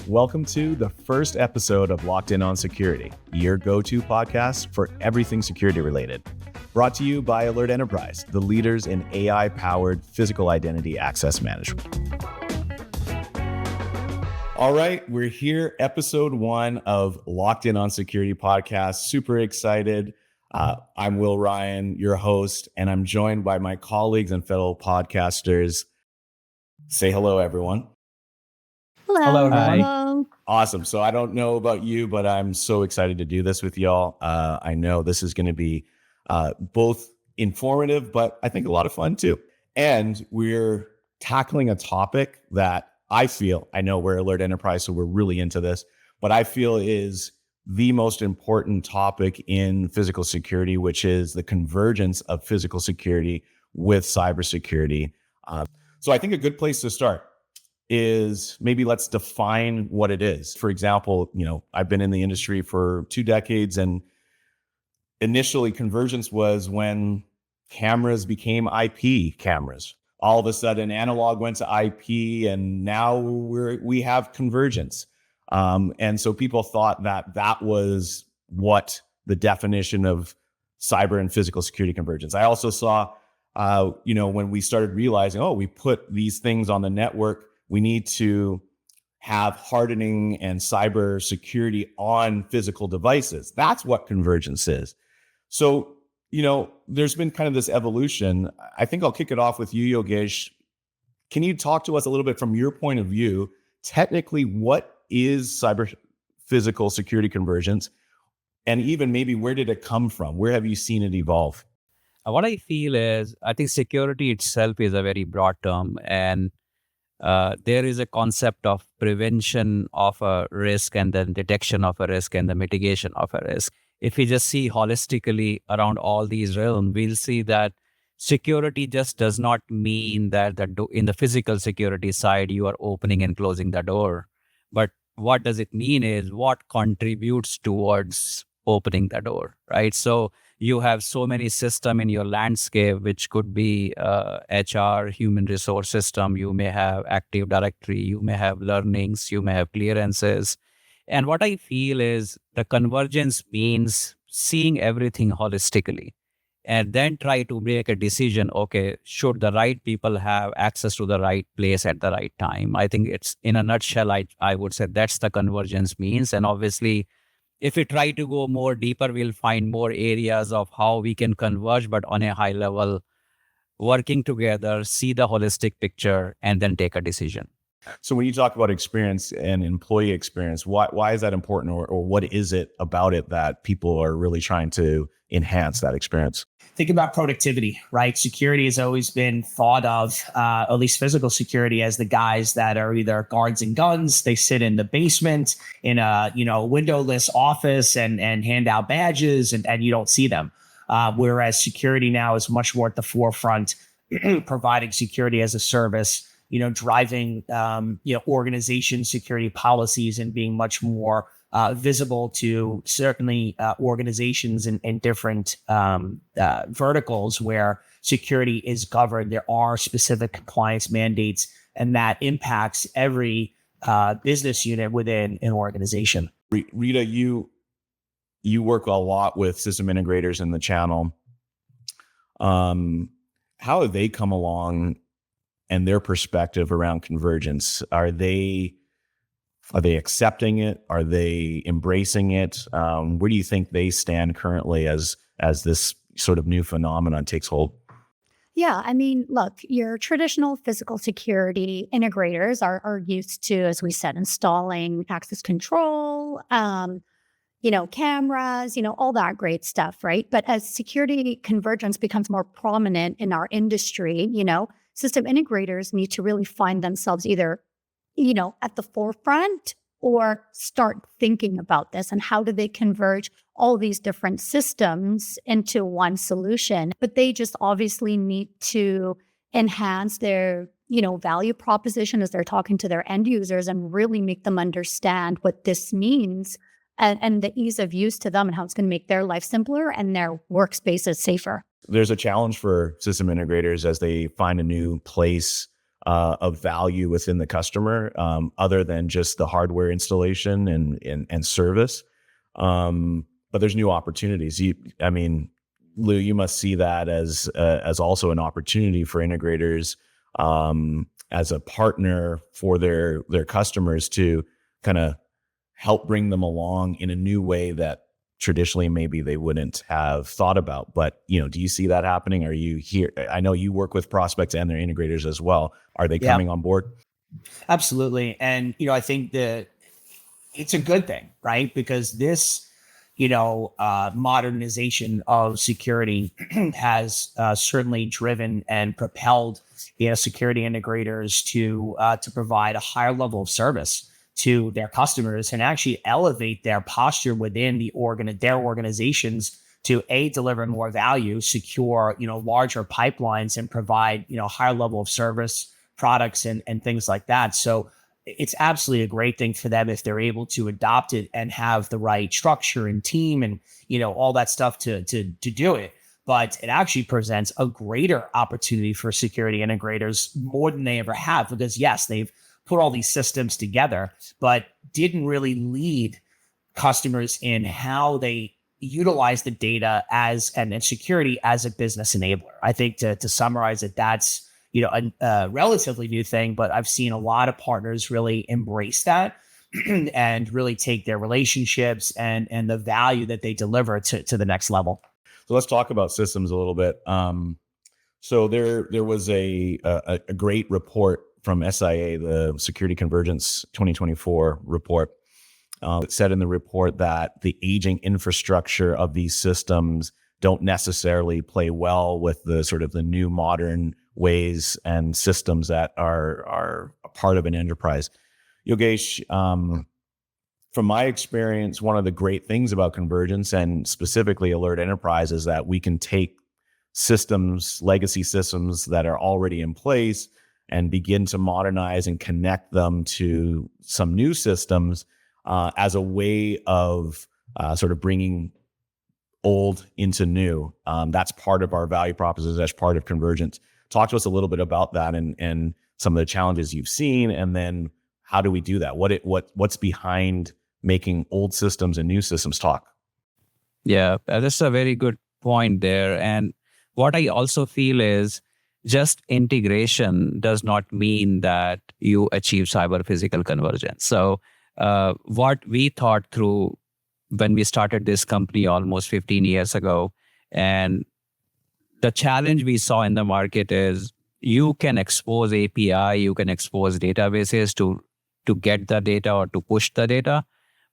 Welcome to the first episode of Locked In on Security, your go-to podcast for everything security related. Brought to you by Alert Enterprise, the leaders in AI-powered physical identity access management. All right, we're here, episode 1 of Locked In on Security podcast. Super excited. I'm Will Ryan, your host, and I'm joined by my colleagues and fellow podcasters. Say hello, everyone. Hello, everyone. Hello. Awesome. So I don't know about you, but I'm so excited to do this with y'all. I know this is going to be both informative, but I think a lot of fun too. And we're tackling a topic that I know we're Alert Enterprise, so we're really into this, but I feel is the most important topic in physical security, which is the convergence of physical security with cybersecurity. So I think a good place to start is maybe let's define what it is. For example, I've been in the industry for 2 decades, and initially convergence was when cameras became IP cameras. All of a sudden analog went to IP, and now we have convergence. And so people thought that was what the definition of cyber and physical security convergence. I also saw, when we started realizing, we put these things on the network, we need to have hardening and cyber security on physical devices. That's what convergence is. So, there's been kind of this evolution. I think I'll kick it off with you, Yogesh. Can you talk to us a little bit from your point of view? Technically, what is cyber physical security convergence? And even maybe where did it come from? Where have you seen it evolve? What I feel is, I think security itself is a very broad term, and there is a concept of prevention of a risk and then detection of a risk and the mitigation of a risk. If we just see holistically around all these realms, we'll see that security just does not mean that in the physical security side, you are opening and closing the door. But what does it mean is what contributes towards opening the door, right? So you have so many systems in your landscape, which could be HR, human resource system. You may have Active Directory, you may have learnings, you may have clearances. And what I feel is the convergence means seeing everything holistically and then try to make a decision, okay, should the right people have access to the right place at the right time? I think it's, in a nutshell, I would say that's the convergence means. And obviously, if we try to go more deeper, we'll find more areas of how we can converge, but on a high level, working together, see the holistic picture, and then take a decision. So when you talk about experience and employee experience, why is that important, or what is it about it that people are really trying to enhance that experience? Think about productivity, right? Security has always been thought of, at least physical security, as the guys that are either guards and guns. They sit in the basement in a windowless office and hand out badges, and you don't see them. Whereas security now is much more at the forefront, providing security as a service. Driving organization security policies and being much more visible to certainly organizations in different verticals where security is governed. There are specific compliance mandates, and that impacts every business unit within an organization. Reta, you work a lot with system integrators in the channel. How have they come along and their perspective around convergence? Are they accepting it? Are they embracing it? Where do you think they stand currently as this sort of new phenomenon takes hold? Yeah, look, your traditional physical security integrators are used to, as we said, installing access control, cameras, all that great stuff, right? But as security convergence becomes more prominent in our industry, system integrators need to really find themselves either, at the forefront or start thinking about this and how do they converge all these different systems into one solution. But they just obviously need to enhance their, value proposition as they're talking to their end users and really make them understand what this means and the ease of use to them and how it's going to make their life simpler and their workspaces safer. There's a challenge for system integrators as they find a new place of value within the customer, other than just the hardware installation and service. But there's new opportunities. Lou, you must see that as also an opportunity for integrators, as a partner for their customers to kind of help bring them along in a new way that traditionally maybe they wouldn't have thought about. But, do you see that happening? Are you here? I know you work with prospects and their integrators as well. Are they coming on board? Absolutely. And, I think that it's a good thing, right? Because this, modernization of security has certainly driven and propelled, security integrators to provide a higher level of service to their customers and actually elevate their posture within their organizations to deliver more value, secure, larger pipelines, and provide, higher level of service products and things like that. So it's absolutely a great thing for them if they're able to adopt it and have the right structure and team and, all that stuff to do it. But it actually presents a greater opportunity for security integrators more than they ever have, because yes, they've put all these systems together, but didn't really lead customers in how they utilize the data and security as a business enabler. I think to summarize it, that's a relatively new thing, but I've seen a lot of partners really embrace that and really take their relationships and the value that they deliver to the next level. So let's talk about systems a little bit. So there was a great report from SIA, the Security Convergence 2024 report. It said in the report that the aging infrastructure of these systems don't necessarily play well with the sort of the new modern ways and systems that are a part of an enterprise. Yogesh, from my experience, one of the great things about Convergence and specifically Alert Enterprise is that we can take systems, legacy systems that are already in place, and begin to modernize and connect them to some new systems as a way of sort of bringing old into new. That's part of our value proposition. That's part of Convergence. Talk to us a little bit about that and some of the challenges you've seen, and then how do we do that? What's behind making old systems and new systems talk? Yeah, that's a very good point there. And what I also feel is just integration does not mean that you achieve cyber physical convergence. So what we thought through when we started this company almost 15 years ago, and the challenge we saw in the market is you can expose API, you can expose databases to get the data or to push the data,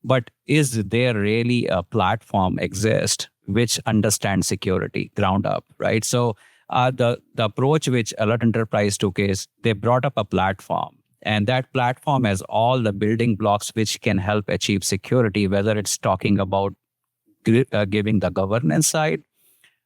but is there really a platform exist which understands security ground up, right? So the approach which Alert Enterprise took is they brought up a platform, and that platform has all the building blocks which can help achieve security, whether it's talking about giving the governance side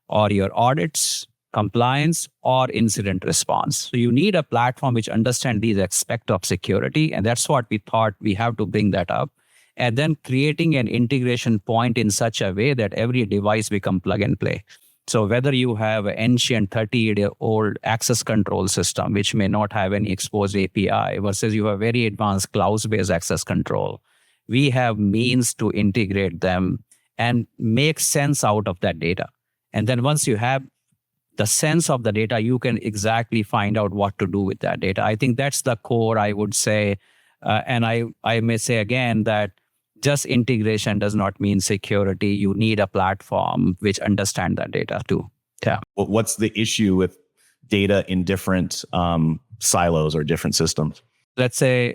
or your audits, compliance, or incident response. So you need a platform which understands these aspects of security, and that's what we thought we have to bring that up. And then creating an integration point in such a way that every device become plug and play. So whether you have an ancient 30-year-old access control system, which may not have any exposed API, versus you have very advanced cloud-based access control, we have means to integrate them and make sense out of that data. And then once you have the sense of the data, you can exactly find out what to do with that data. I think that's the core, I would say. And I may say again that just integration does not mean security. You need a platform which understands that data too. Yeah. What's the issue with data in different silos or different systems? Let's say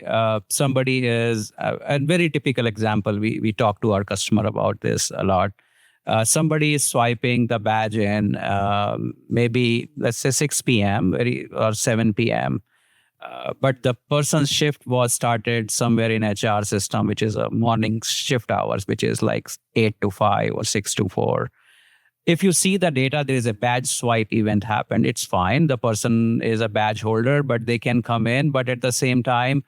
somebody is a very typical example. We talk to our customer about this a lot. Somebody is swiping the badge in maybe, let's say 6 p.m. or 7 p.m. But the person's shift was started somewhere in HR system, which is a morning shift hours, which is like 8 to 5 or 6 to 4. If you see the data, there is a badge swipe event happened. It's fine. The person is a badge holder, but they can come in. But at the same time,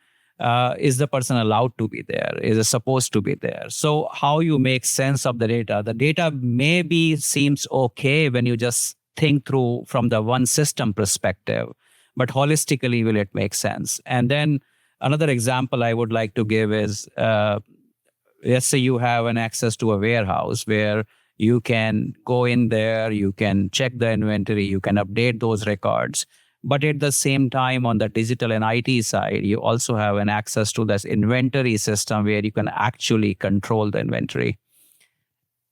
is the person allowed to be there? Is it supposed to be there? So how you make sense of the data? The data maybe seems okay when you just think through from the one system perspective. but holistically, will it make sense? And then another example I would like to give is, let's say you have an access to a warehouse where you can go in there, you can check the inventory, you can update those records. But at the same time, on the digital and IT side, you also have an access to this inventory system where you can actually control the inventory.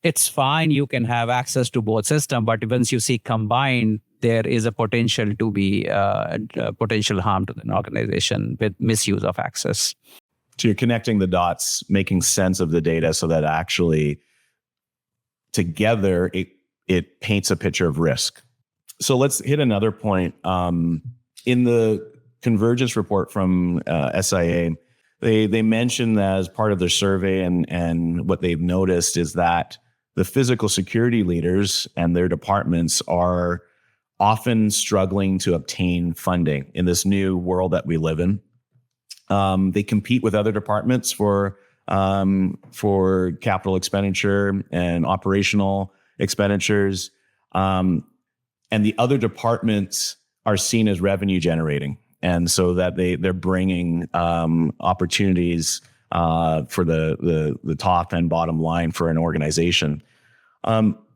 It's fine, you can have access to both systems, but once you see combined, there is a potential to be potential harm to an organization with misuse of access. So you're connecting the dots, making sense of the data so that actually together it paints a picture of risk. So let's hit another point. In the Convergence report from SIA, they mentioned that as part of their survey and what they've noticed is that the physical security leaders and their departments are often struggling to obtain funding in this new world that we live in. They compete with other departments for capital expenditure and operational expenditures. And the other departments are seen as revenue generating. And so that they're bringing opportunities for the top and bottom line for an organization.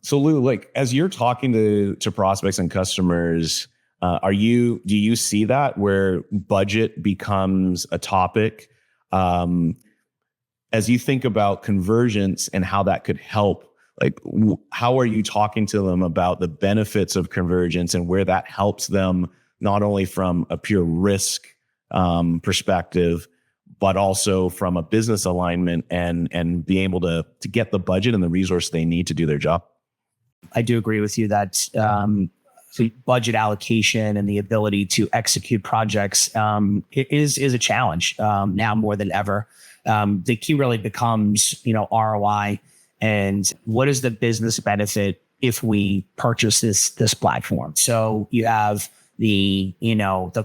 So Lou, like as you're talking to prospects and customers, do you see that where budget becomes a topic? As you think about Convergence and how that could help, like how are you talking to them about the benefits of Convergence and where that helps them not only from a pure risk perspective, but also from a business alignment and be able to get the budget and the resource they need to do their job? I do agree with you that so budget allocation and the ability to execute projects is a challenge now more than ever. The key really becomes, ROI and what is the business benefit if we purchase this platform. So you have the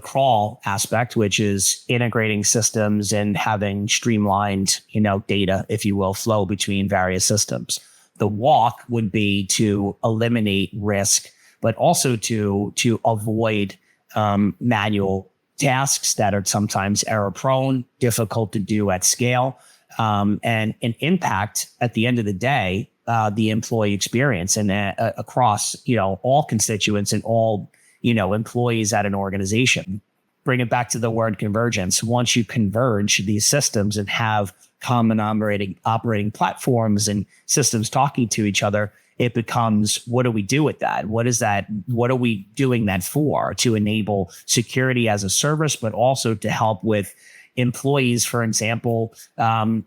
crawl aspect, which is integrating systems and having streamlined, data, if you will, flow between various systems. The walk would be to eliminate risk, but also to avoid manual tasks that are sometimes error prone, difficult to do at scale, and impact at the end of the day, the employee experience and across, all constituents and all, employees at an organization. Bring it back to the word convergence. Once you converge these systems and have common operating platforms and systems talking to each other, it becomes, what do we do with that? What is that? What are we doing that for? To enable security as a service, but also to help with employees, for example,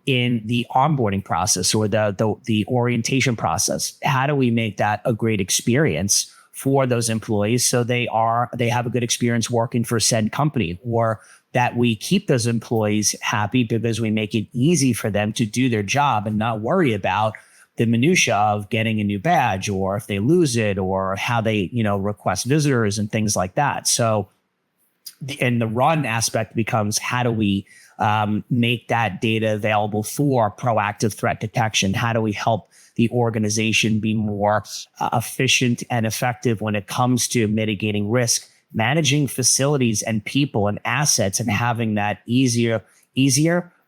in the onboarding process or the orientation process. How do we make that a great experience for those employees so they have a good experience working for said company, or that we keep those employees happy because we make it easy for them to do their job and not worry about the minutia of getting a new badge, or if they lose it, or how they, request visitors and things like that. So, and the run aspect becomes, how do we make that data available for proactive threat detection? How do we help the organization be more efficient and effective when it comes to mitigating risk, managing facilities and people and assets, and having that easier,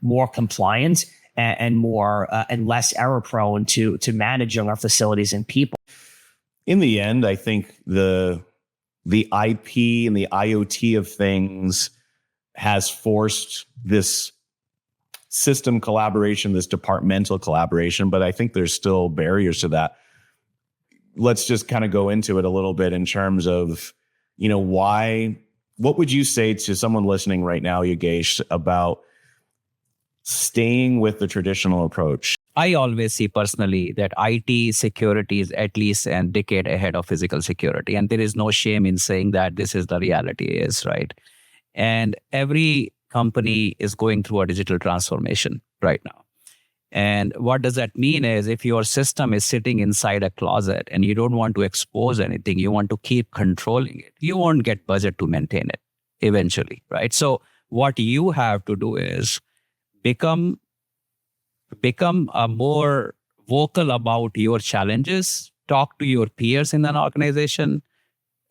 more compliant, and more and less error prone to managing our facilities and people. In the end, I think the IP and the IoT of things has forced this system collaboration, this departmental collaboration, but I think there's still barriers to that. Let's just kind of go into it a little bit in terms of, what would you say to someone listening right now, Yogesh, about staying with the traditional approach? I always see personally that IT security is at least a decade ahead of physical security. And there is no shame in saying that this is the reality is, right? And every company is going through a digital transformation right now. And what does that mean is, if your system is sitting inside a closet and you don't want to expose anything, you want to keep controlling it, you won't get budget to maintain it eventually, right? So what you have to do is become more vocal about your challenges, talk to your peers in an organization,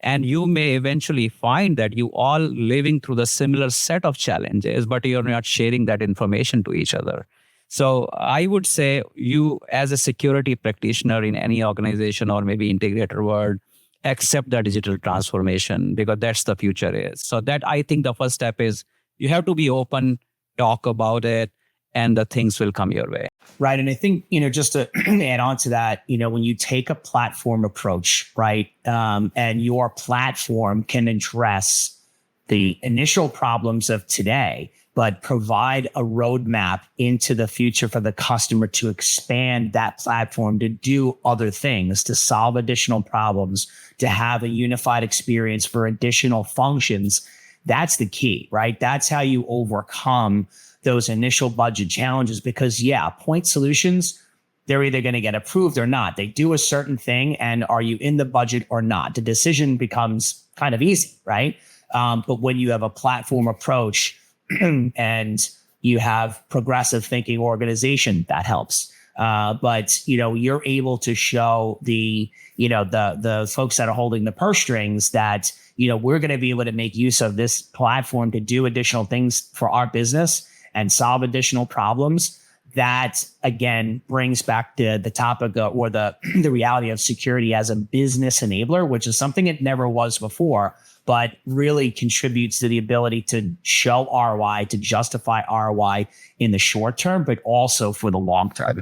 And you may eventually find that you all living through the similar set of challenges, but you're not sharing that information to each other. So I would say you, as a security practitioner in any organization or maybe integrator world, accept the digital transformation, because that's the future is. So that, I think the first step is you have to be open, talk about it, and the things will come your way. Right. And I think, just to add on to that, when you take a platform approach, right, and your platform can address the initial problems of today, but provide a roadmap into the future for the customer to expand that platform, to do other things, to solve additional problems, to have a unified experience for additional functions. That's the key, right? That's how you overcome those initial budget challenges, because point solutions, they're either going to get approved or not. They do a certain thing, and are you in the budget or not? The decision becomes kind of easy, right? But when you have a platform approach and you have progressive thinking organization, that helps. But you're able to show the folks that are holding the purse strings that we're going to be able to make use of this platform to do additional things for our business and solve additional problems. That again brings back to the topic or the reality of security as a business enabler, which is something it never was before, but really contributes to the ability to show ROI, to justify ROI in the short term, but also for the long term.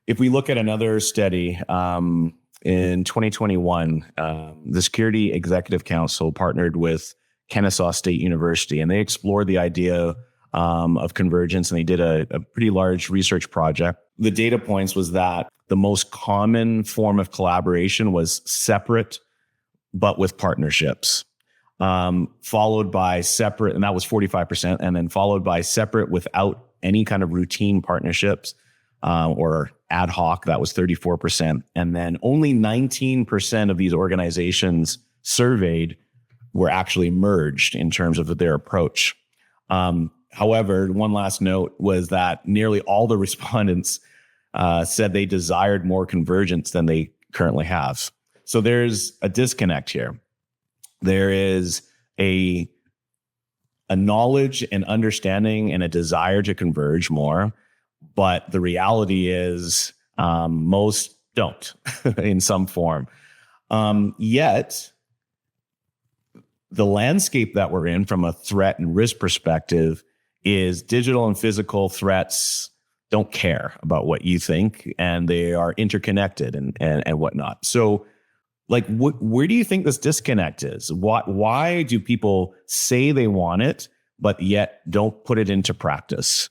If we look at another study, in 2021, the Security Executive Council partnered with Kennesaw State University, and they explored the idea of convergence, and they did a pretty large research project. The data points was that the most common form of collaboration was separate, but with partnerships, followed by separate, and that was 45%, and then followed by separate without any kind of routine partnerships or ad hoc, that was 34%. And then only 19% of these organizations surveyed were actually merged in terms of their approach. However, one last note was that nearly all the respondents said they desired more convergence than they currently have. So there's a disconnect here. There is a knowledge and understanding and a desire to converge more, but the reality is most don't in some form. Yet, the landscape that we're in from a threat and risk perspective is digital and physical threats don't care about what you think, and they are interconnected and whatnot. So, where do you think this disconnect is? Why do people say they want it, but yet don't put it into practice?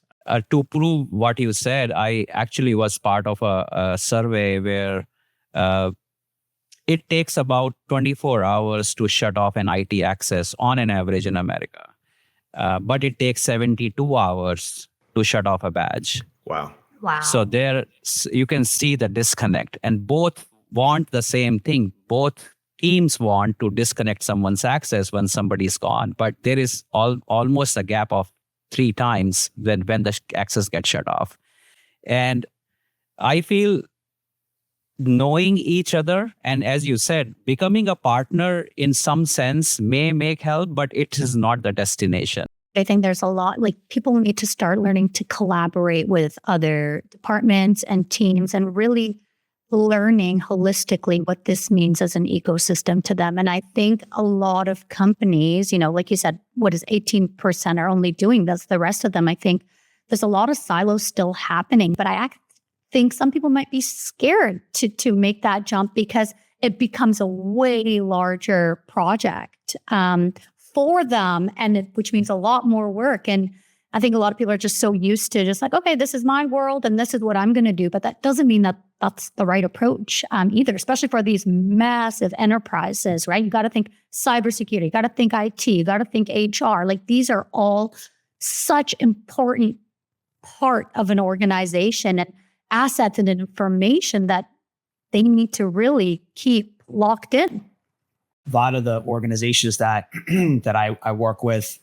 To prove what you said, I actually was part of a survey where it takes about 24 hours to shut off an IT access on an average in America. But it takes 72 hours to shut off a badge. Wow. So there you can see the disconnect, and both want the same thing. Both teams want to disconnect someone's access when somebody's gone, but there is almost a gap of 3 times when the access gets shut off. And I feel knowing each other, and as you said, becoming a partner in some sense may make help, but it is not the destination. I think there's a lot, people need to start learning to collaborate with other departments and teams and really learning holistically what this means as an ecosystem to them. And I think a lot of companies, like you said, 18% are only doing this. The rest of them, I think there's a lot of silos still happening, but I think some people might be scared to make that jump because it becomes a way larger project for them, which means a lot more work. And I think a lot of people are just so used to just okay, this is my world and this is what I'm going to do. But that doesn't mean that that's the right approach either, especially for these massive enterprises, right? You got to think cybersecurity, you got to think IT, you got to think HR. These are all such important part of an organization and assets and information that they need to really keep locked in. A lot of the organizations that I work with,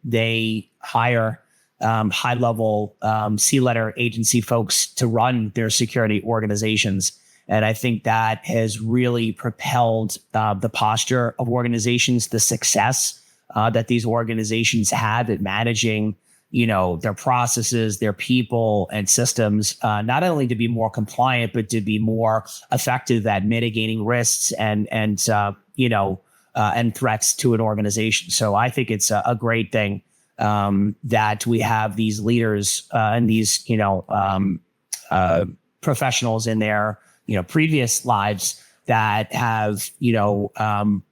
they hire high-level C-letter agency folks to run their security organizations. And I think that has really propelled the posture of organizations, the success that these organizations have at managing, their processes, their people and systems, not only to be more compliant, but to be more effective at mitigating risks and threats to an organization. So I think it's a great thing that we have these leaders and these, professionals in their, previous lives that have,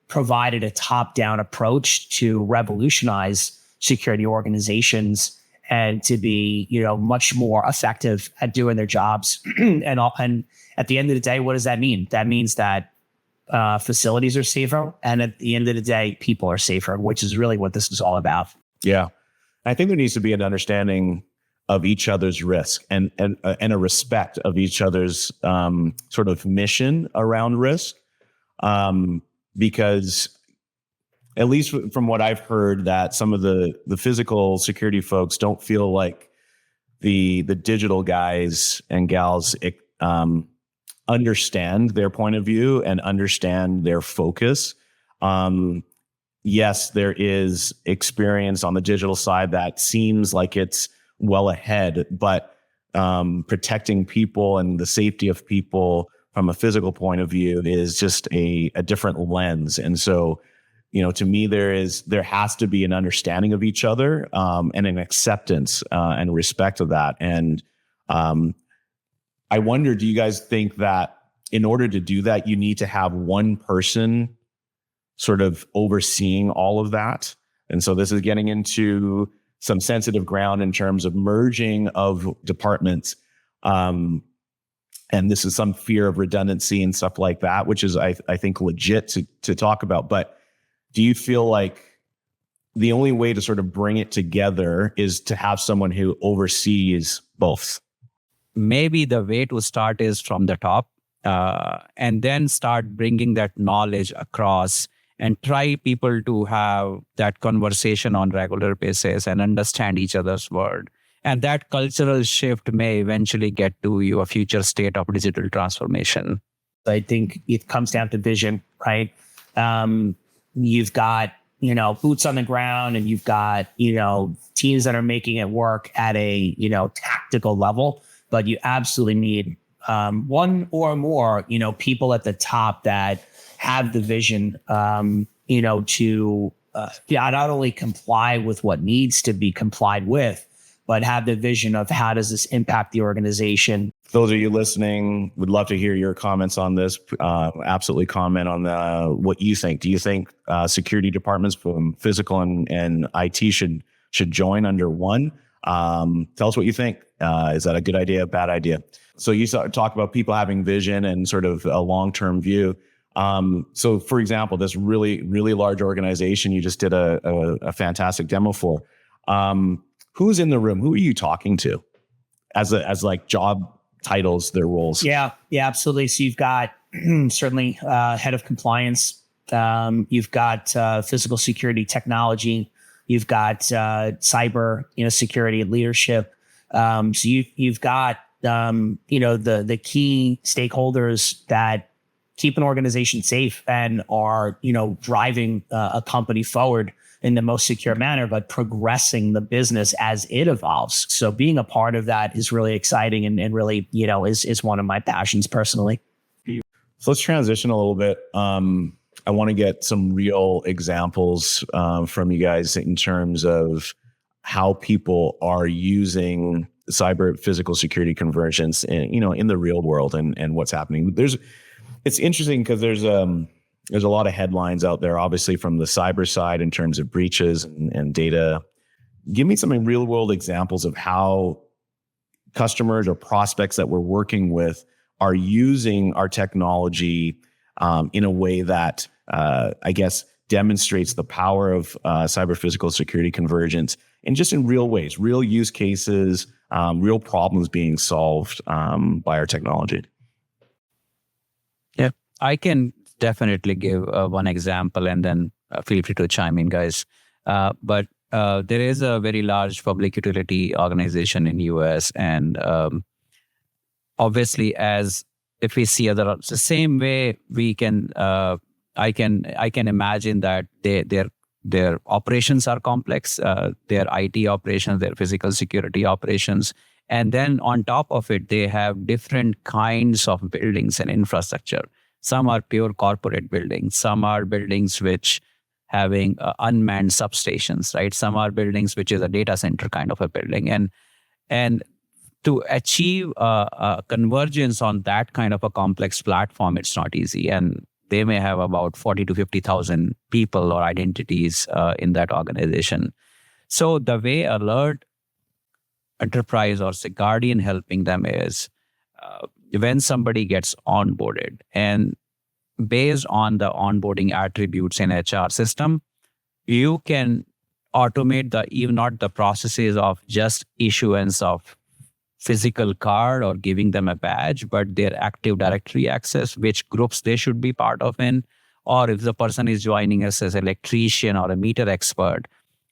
provided a top-down approach to revolutionize security organizations and to be, much more effective at doing their jobs. And at the end of the day, what does that mean? That means that facilities are safer, and at the end of the day, people are safer, which is really what this is all about. Yeah, I think there needs to be an understanding of each other's risk and a respect of each other's sort of mission around risk, because at least from what I've heard, that some of the physical security folks don't feel like the digital guys and gals understand their point of view and understand their focus. Yes, there is experience on the digital side that seems like it's well ahead, but protecting people and the safety of people from a physical point of view is just a different lens. And so, to me, there has to be an understanding of each other and an acceptance and respect of that. And I wonder, do you guys think that in order to do that, you need to have one person sort of overseeing all of that? And so this is getting into some sensitive ground in terms of merging of departments. And this is some fear of redundancy and stuff like that, which is, I think, legit to talk about. But do you feel like the only way to sort of bring it together is to have someone who oversees both? Maybe the way to start is from the top, and then start bringing that knowledge across and try people to have that conversation on regular basis and understand each other's word. And that cultural shift may eventually get to your future state of digital transformation. I think it comes down to vision, right? You've got, boots on the ground, and you've got, teams that are making it work at a, tactical level, but you absolutely need one or more, people at the top that have the vision, to not only comply with what needs to be complied with, but have the vision of how does this impact the organization. Those of you listening, would love to hear your comments on this. Absolutely comment on what you think. Do you think security departments from physical and IT should join under one? Tell us what you think. Is that a good idea, bad idea? So you talk about people having vision and sort of a long-term view. So for example, this really, really large organization you just did a fantastic demo for. Who's in the room? Who are you talking to as like job titles, their roles? Yeah, absolutely. So you've got certainly head of compliance. You've got physical security technology. You've got cyber, security and leadership. So you've got the key stakeholders that keep an organization safe and are driving a company forward in the most secure manner, but progressing the business as it evolves. So being a part of that is really exciting and really, is one of my passions personally. So let's transition a little bit. I want to get some real examples from you guys in terms of how people are using cyber physical security convergence in the real world and what's happening. It's interesting because there's a lot of headlines out there, obviously from the cyber side in terms of breaches and data. Give me some real world examples of how customers or prospects that we're working with are using our technology in a way that I guess demonstrates the power of cyber physical security convergence, and just in real ways, real use cases, real problems being solved by our technology. Yeah, I can definitely give one example, and then feel free to chime in, guys. But there is a very large public utility organization in US, and obviously, as if we see other, it's the same way we can, I can imagine that their operations are complex, their IT operations, their physical security operations. And then on top of it, they have different kinds of buildings and infrastructure. Some are pure corporate buildings. Some are buildings which having unmanned substations, right? Some are buildings which is a data center kind of a building. And to achieve a convergence on that kind of a complex platform, it's not easy. And they may have about 40 to 50,000 people or identities in that organization. So the way Alert Enterprise or Guardian helping them is when somebody gets onboarded, and based on the onboarding attributes in HR system, you can automate even not the processes of just issuance of physical card or giving them a badge, but their Active Directory access, which groups they should be part of in, or if the person is joining us as an electrician or a meter expert,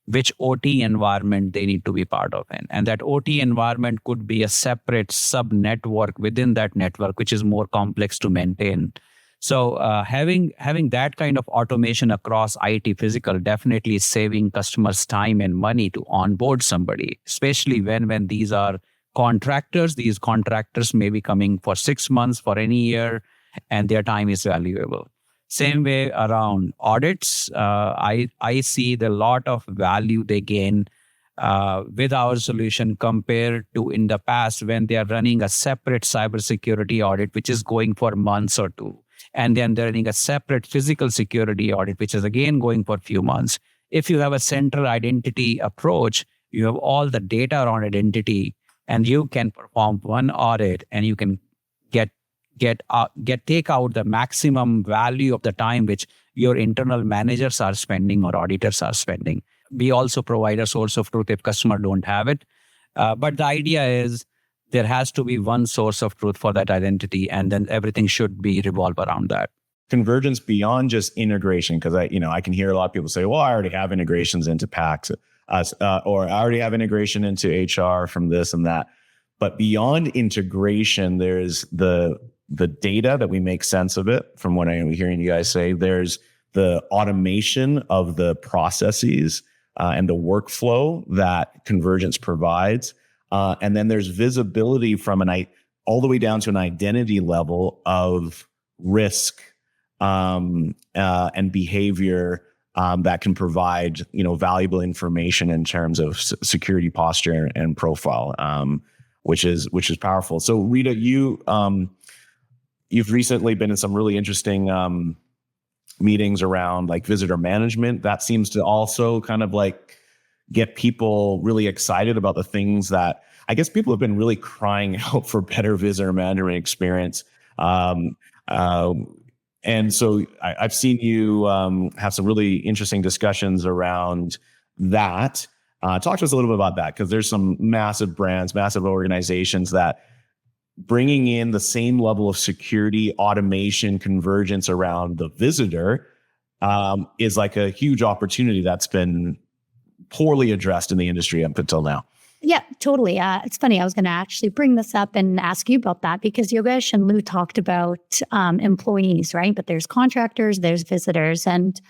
which OT environment they need to be part of in. And that OT environment could be a separate sub-network within that network, which is more complex to maintain. So having that kind of automation across IT physical definitely is saving customers time and money to onboard somebody, especially when these are contractors. These contractors may be coming for 6 months, for any year, and their time is valuable. Same way around audits, I see the lot of value they gain with our solution compared to in the past when they are running a separate cybersecurity audit, which is going for months or two. And then they're running a separate physical security audit, which is again going for a few months. If you have a central identity approach, you have all the data around identity, and you can perform one audit, and you can take out the maximum value of the time which your internal managers are spending or auditors are spending. We also provide a source of truth if customer don't have it. But the idea is there has to be one source of truth for that identity, and then everything should be revolve around that. Convergence beyond just integration, because I can hear a lot of people say, well, I already have integrations into PACS, or I already have integration into HR from this and that. But beyond integration, there's the data that we make sense of it from what I'm hearing you guys say. There's the automation of the processes and the workflow that Convergence provides. And then there's visibility from all the way down to an identity level of risk and behavior that can provide valuable information in terms of security posture and profile, which is powerful. So Reta, you've recently been in some really interesting meetings around like visitor management. That seems to also kind of like get people really excited about the things that I guess people have been really crying out for better visitor management experience. And so I've seen you have some really interesting discussions around that. Talk to us a little bit about that, because there's some massive brands, massive organizations that bringing in the same level of security, automation, convergence around the visitor is like a huge opportunity that's been poorly addressed in the industry up until now. Yeah, totally. It's funny. I was going to actually bring this up and ask you about that, because Yogesh and Lou talked about employees, right? But there's contractors, there's visitors, and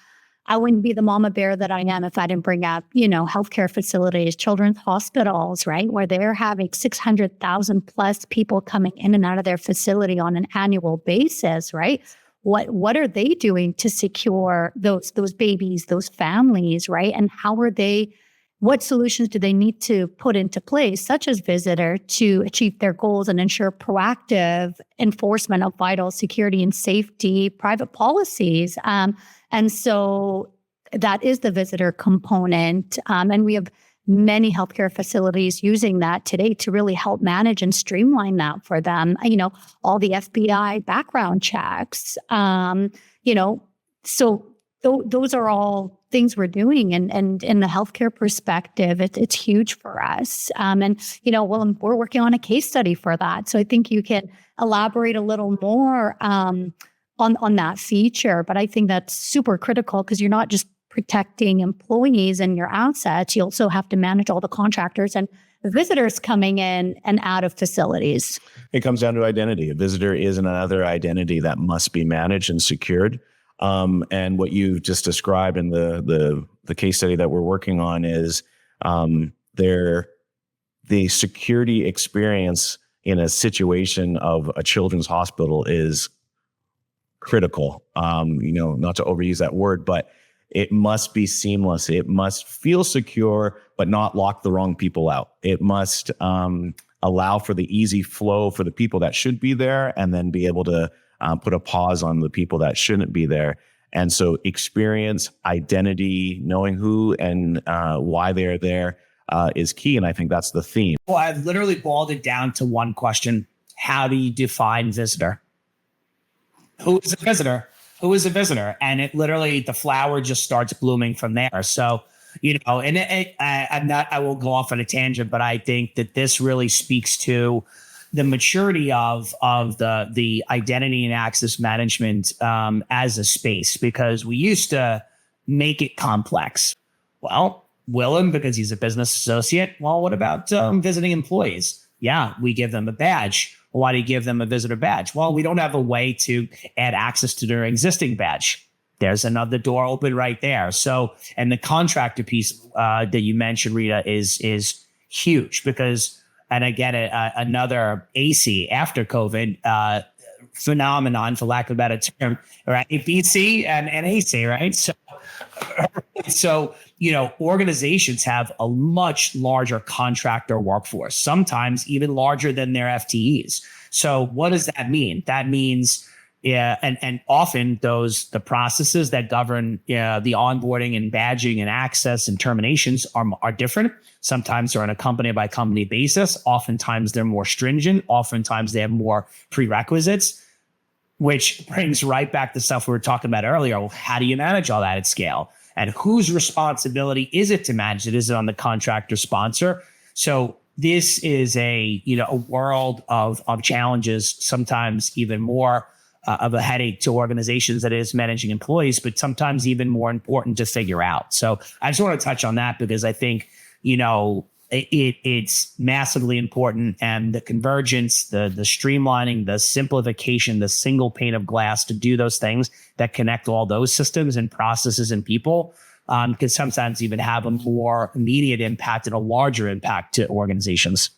I wouldn't be the mama bear that I am if I didn't bring up, healthcare facilities, children's hospitals, right? Where they're having 600,000 plus people coming in and out of their facility on an annual basis, right? What are they doing to secure those babies, those families, right? And what solutions do they need to put into place, such as visitor, to achieve their goals and ensure proactive enforcement of vital security and safety private policies? And so that is the visitor component. And we have many healthcare facilities using that today to really help manage and streamline that for them. All the FBI background checks, so those are all things we're doing. And in the healthcare perspective, it's huge for us. Willem, we're working on a case study for that. So I think you can elaborate a little more on that feature. But I think that's super critical, because you're not just protecting employees and your assets, you also have to manage all the contractors and visitors coming in and out of facilities. It comes down to identity. A visitor is another identity that must be managed and secured. And what you just described in the case study that we're working on is the security experience in a situation of a children's hospital is critical. Not to overuse that word, but it must be seamless. It must feel secure, but not lock the wrong people out. It must allow for the easy flow for the people that should be there, and then be able to put a pause on the people that shouldn't be there. And so experience, identity, knowing who and why they're there is key. And I think that's the theme. Well, I've literally boiled it down to one question. How do you define visitor? Who is a visitor? Who is a visitor? And it literally, the flower just starts blooming from there. So, and I will go off on a tangent, but I think that this really speaks to the maturity of the identity and access management as a space, because we used to make it complex. Well, Willem, because he's a business associate. Well, what about visiting employees? Yeah, we give them a badge. Why do you give them a visitor badge? Well, we don't have a way to add access to their existing badge. There's another door open right there. So, and the contractor piece that you mentioned, Reta, is huge because, and again, another AC after COVID phenomenon, for lack of a better term, right? BC and AC, right? So, organizations have a much larger contractor workforce, sometimes even larger than their FTEs. So what does that mean? That means, and often the processes that govern the onboarding and badging and access and terminations are different. Sometimes they're on a company by company basis. Oftentimes they're more stringent. Oftentimes they have more prerequisites, which brings right back to stuff we were talking about earlier. Well, how do you manage all that at scale? And whose responsibility is it to manage it? Is it on the contractor sponsor? So this is a world of challenges, sometimes even more of a headache to organizations that is managing employees, but sometimes even more important to figure out. So I just want to touch on that because I think, it's massively important, and the convergence, the streamlining, the simplification, the single pane of glass to do those things that connect all those systems and processes and people can sometimes even have a more immediate impact and a larger impact to organizations.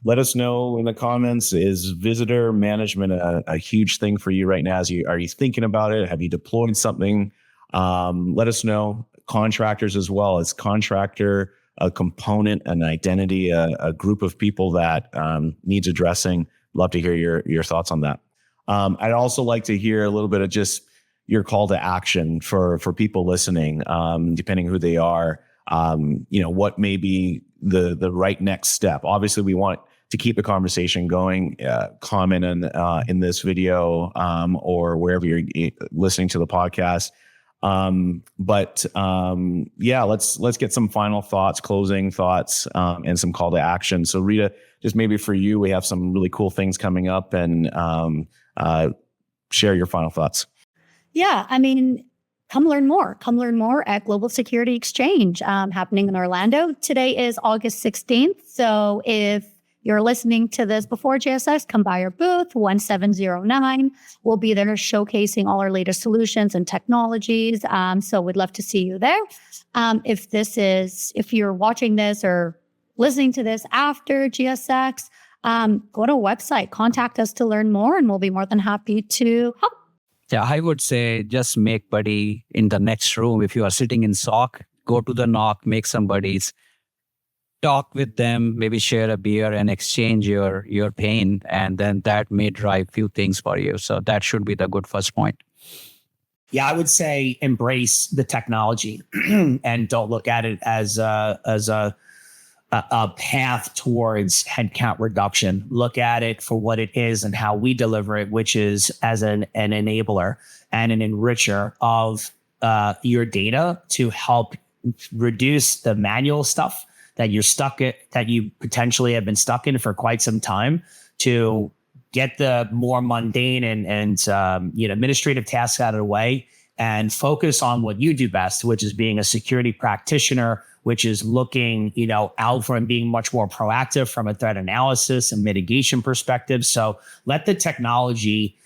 Let us know in the comments, is visitor management a huge thing for you right now? Are you thinking about it? Have you deployed something? Let us know. Contractors as well. As contractor, a component, an identity, a group of people that needs addressing. Love to hear your thoughts on that. I'd also like to hear a little bit of just your call to action for people listening, depending who they are. What may be the right next step. Obviously, we want to keep the conversation going. Comment in this video or wherever you're listening to the podcast. Let's get some final thoughts, closing thoughts, and some call to action. So Reta, just maybe for you, we have some really cool things coming up, and share your final thoughts. Yeah, come learn more. Come learn more at Global Security Exchange, happening in Orlando. Today is August 16th. So if you're listening to this before JSX, come by our booth, 1709. We'll be there showcasing all our latest solutions and technologies. So we'd love to see you there. If you're watching this or listening to this after GSX, go to our website, contact us to learn more, and we'll be more than happy to help. Yeah, I would say just make buddy in the next room. If you are sitting in SOC, go to the knock, make some buddies. Talk with them, maybe share a beer and exchange your pain, and then that may drive few things for you. So that should be the good first point. Yeah, I would say embrace the technology and don't look at it as a path towards headcount reduction. Look at it for what it is and how we deliver it, which is as an enabler and an enricher of your data to help reduce the manual stuff that you potentially have been stuck in for quite some time, to get the more mundane and administrative tasks out of the way, and focus on what you do best, which is being a security practitioner, which is looking, out for and being much more proactive from a threat analysis and mitigation perspective. So let the technology,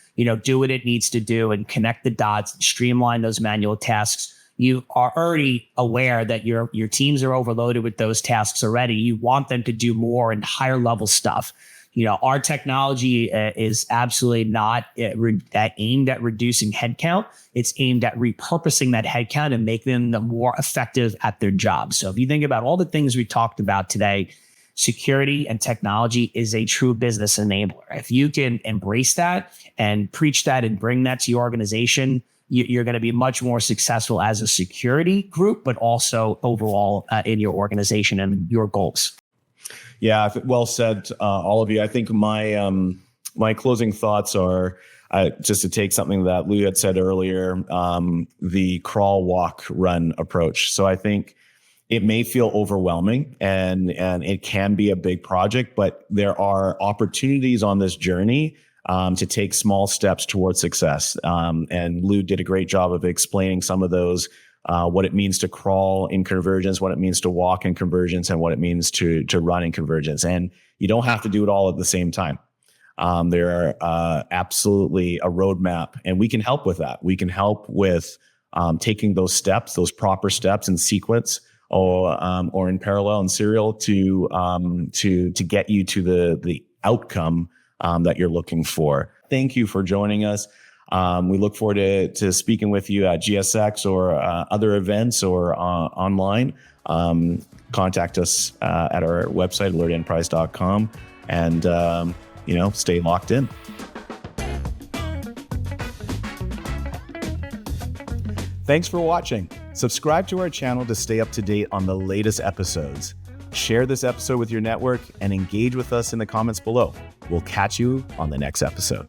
do what it needs to do and connect the dots, streamline those manual tasks. You are already aware that your teams are overloaded with those tasks already. You want them to do more and higher level stuff. Our technology is absolutely not aimed at reducing headcount. It's aimed at repurposing that headcount and making them more effective at their jobs. So if you think about all the things we talked about today, security and technology is a true business enabler. If you can embrace that and preach that and bring that to your organization, you're going to be much more successful as a security group, but also overall in your organization and your goals. Yeah, well said, all of you. I think my closing thoughts are just to take something that Lou had said earlier, the crawl, walk, run approach. So I think it may feel overwhelming and it can be a big project, but there are opportunities on this journey to take small steps towards success. And Lou did a great job of explaining some of those. What it means to crawl in Convergence, what it means to walk in Convergence, and what it means to run in Convergence. And you don't have to do it all at the same time. There are absolutely a roadmap, and we can help with that. We can help with taking those steps, those proper steps in sequence or in parallel and serial to get you to the outcome that you're looking for. Thank you for joining us. We look forward to speaking with you at GSX or other events or online. Contact us at our website, alertenterprise.com, and stay locked in. Thanks for watching. Subscribe to our channel to stay up to date on the latest episodes. Share this episode with your network and engage with us in the comments below. We'll catch you on the next episode.